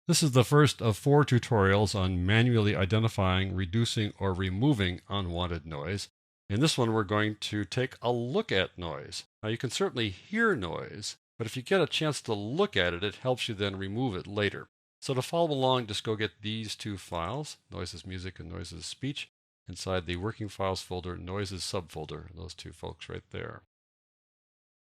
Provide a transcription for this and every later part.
This is the first of 4 tutorials on manually identifying, reducing, or removing unwanted noise. In this one, we're going to take a look at noise. Now, you can certainly hear noise, but if you get a chance to look at it, it helps you then remove it later. So to follow along, just go get these 2 files, Noises Music and Noises Speech, inside the Working Files folder, Noises subfolder, those 2 folks right there.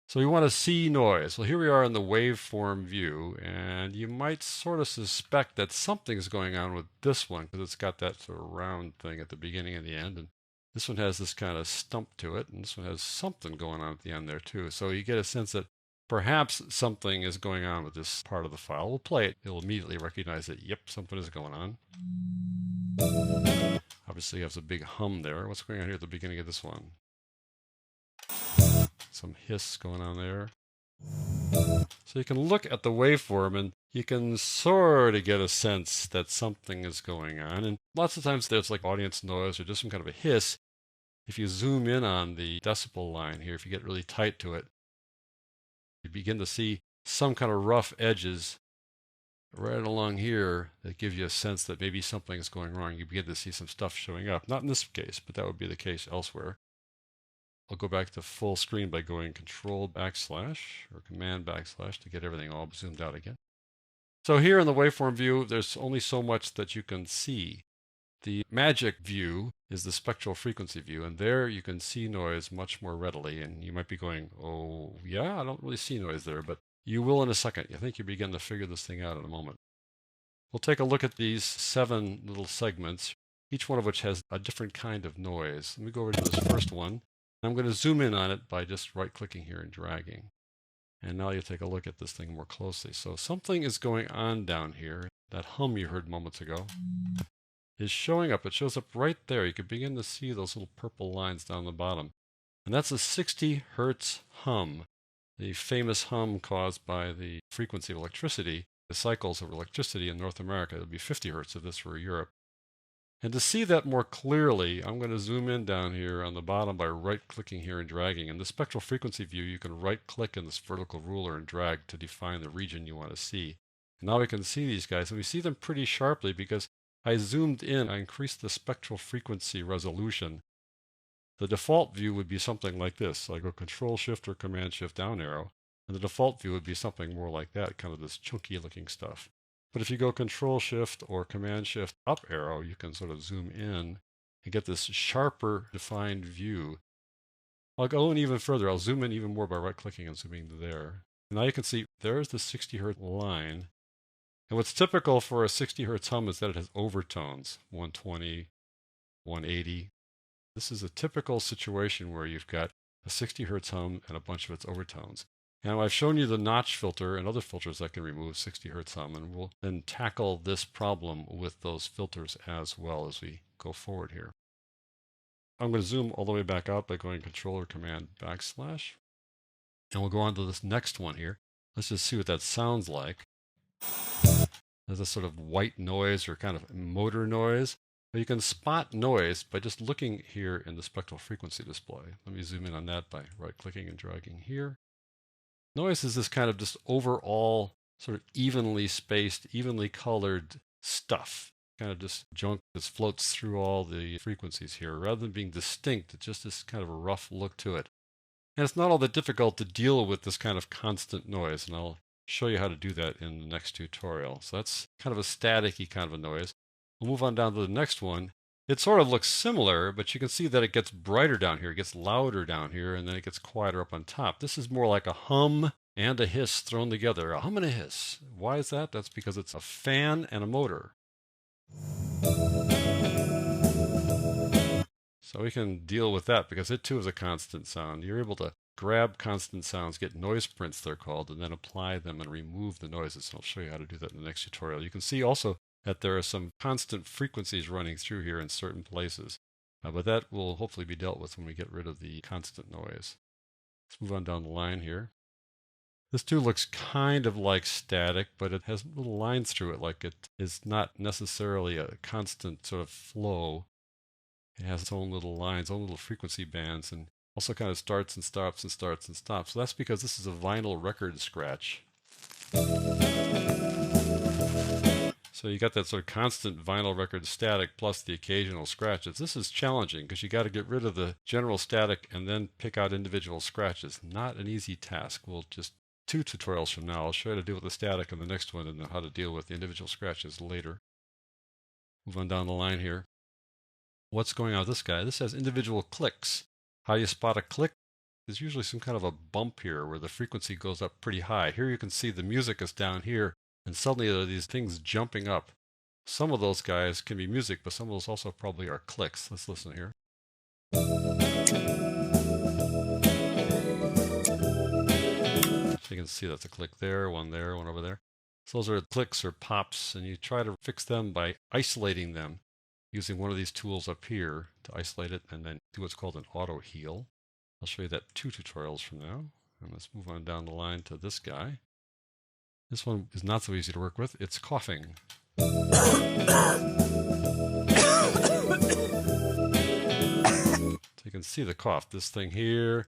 So we want to see noise. Well, here we are in the waveform view, and you might sort of suspect that something's going on with this one because it's got that sort of round thing at the beginning and the end. And this one has this kind of stump to it, and this one has something going on at the end there too. So you get a sense that perhaps something is going on with this part of the file. We'll play it. It'll immediately recognize that, yep, something is going on. Obviously, you have a big hum there. What's going on here at the beginning of this one? Some hiss going on there. So you can look at the waveform and you can sort of get a sense that something is going on. And lots of times there's like audience noise or just some kind of a hiss. If you zoom in on the decibel line here, if you get really tight to it, you begin to see some kind of rough edges right along here that give you a sense that maybe something is going wrong. You begin to see some stuff showing up. Not in this case, but that would be the case elsewhere. I'll go back to full screen by going Control / or Command / to get everything all zoomed out again. So here in the waveform view, there's only so much that you can see. The magic view is the spectral frequency view, and there you can see noise much more readily. And you might be going, oh, yeah, I don't really see noise there, but you will in a second. I think you begin to figure this thing out in a moment. We'll take a look at these 7 little segments, each one of which has a different kind of noise. Let me go over to this first one. I'm going to zoom in on it by just right-clicking here and dragging. And now you take a look at this thing more closely. So something is going on down here. That hum you heard moments ago is showing up. It shows up right there. You can begin to see those little purple lines down the bottom. And that's a 60 hertz hum, the famous hum caused by the frequency of electricity, the cycles of electricity in North America. It would be 50 hertz if this were Europe. And to see that more clearly, I'm going to zoom in down here on the bottom by right-clicking here and dragging. In the spectral frequency view, you can right-click in this vertical ruler and drag to define the region you want to see. And now we can see these guys, and we see them pretty sharply because I zoomed in. I increased the spectral frequency resolution. The default view would be something like this. So I go Control-Shift or Command-Shift down arrow, and the default view would be something more like that, kind of this chunky-looking stuff. But if you go Control-Shift or Command-Shift up arrow, you can sort of zoom in and get this sharper defined view. I'll go in even further. I'll zoom in even more by right-clicking and zooming to there. And now you can see there's the 60 hertz line. And what's typical for a 60 hertz hum is that it has overtones, 120, 180. This is a typical situation where you've got a 60 hertz hum and a bunch of its overtones. Now I've shown you the notch filter and other filters that can remove 60 hertz hum, and we'll then tackle this problem with those filters as well as we go forward here. I'm going to zoom all the way back out by going Control or Command /, and we'll go on to this next one here. Let's just see what that sounds like. There's a sort of white noise or kind of motor noise. But you can spot noise by just looking here in the spectral frequency display. Let me zoom in on that by right-clicking and dragging here. Noise is this kind of just overall sort of evenly spaced, evenly colored stuff. Kind of just junk that floats through all the frequencies here. Rather than being distinct, it's just this kind of a rough look to it. And it's not all that difficult to deal with this kind of constant noise, and I'll show you how to do that in the next tutorial. So that's kind of a static-y kind of a noise. We'll move on down to the next one. It sort of looks similar, but you can see that it gets brighter down here, it gets louder down here, and then it gets quieter up on top. This is more like a hum and a hiss thrown together. A hum and a hiss. Why is that? That's because it's a fan and a motor. So we can deal with that because it too is a constant sound. You're able to grab constant sounds, get noise prints they're called, and then apply them and remove the noises. And I'll show you how to do that in the next tutorial. You can see also that there are some constant frequencies running through here in certain places. But that will hopefully be dealt with when we get rid of the constant noise. Let's move on down the line here. This too looks kind of like static, but it has little lines through it, like it is not necessarily a constant sort of flow. It has its own little lines, own little frequency bands, and also kind of starts and stops and starts and stops. So that's because this is a vinyl record scratch. So you got that sort of constant vinyl record static plus the occasional scratches. This is challenging because you got to get rid of the general static and then pick out individual scratches. Not an easy task. We'll just 2 tutorials from now, I'll show you how to deal with the static in the next one and then how to deal with the individual scratches later. Move on down the line here. What's going on with this guy? This has individual clicks. How you spot a click? There's usually some kind of a bump here where the frequency goes up pretty high. Here you can see the music is down here, and suddenly there are these things jumping up. Some of those guys can be music, but some of those also probably are clicks. Let's listen here. So you can see that's a click there, one over there. So those are clicks or pops, and you try to fix them by isolating them using one of these tools up here to isolate it and then do what's called an auto heal. I'll show you that 2 tutorials from now. And let's move on down the line to this guy. This one is not so easy to work with. It's coughing. So you can see the cough. This thing here,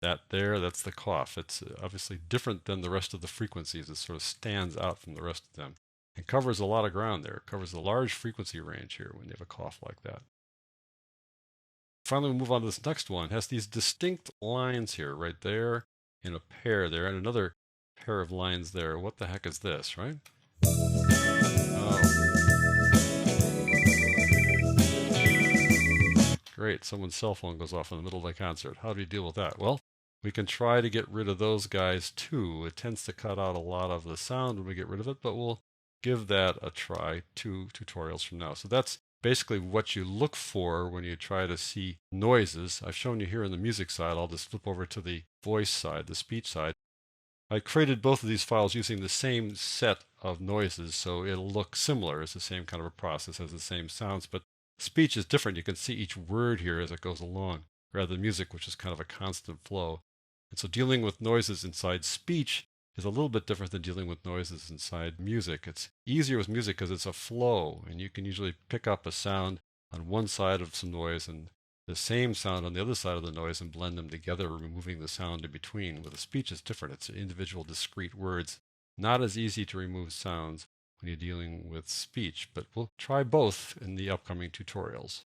that there, that's the cough. It's obviously different than the rest of the frequencies. It sort of stands out from the rest of them. It covers a lot of ground there. It covers a large frequency range here when you have a cough like that. Finally, we move on to this next one. It has these distinct lines here, right there, in a pair there, and another pair of lines there. What the heck is this, right? Oh. Great, someone's cell phone goes off in the middle of the concert. How do we deal with that? Well, we can try to get rid of those guys too. It tends to cut out a lot of the sound when we get rid of it, but we'll give that a try 2 tutorials from now. So that's basically what you look for when you try to see noises. I've shown you here on the music side. I'll just flip over to the voice side, the speech side. I created both of these files using the same set of noises, so it'll look similar. It's the same kind of a process, has the same sounds, but speech is different. You can see each word here as it goes along, rather than music, which is kind of a constant flow. And so dealing with noises inside speech is a little bit different than dealing with noises inside music. It's easier with music because it's a flow, and you can usually pick up a sound on one side of some noise and the same sound on the other side of the noise and blend them together, removing the sound in between. With a speech, it's different. It's individual discrete words. Not as easy to remove sounds when you're dealing with speech, but we'll try both in the upcoming tutorials.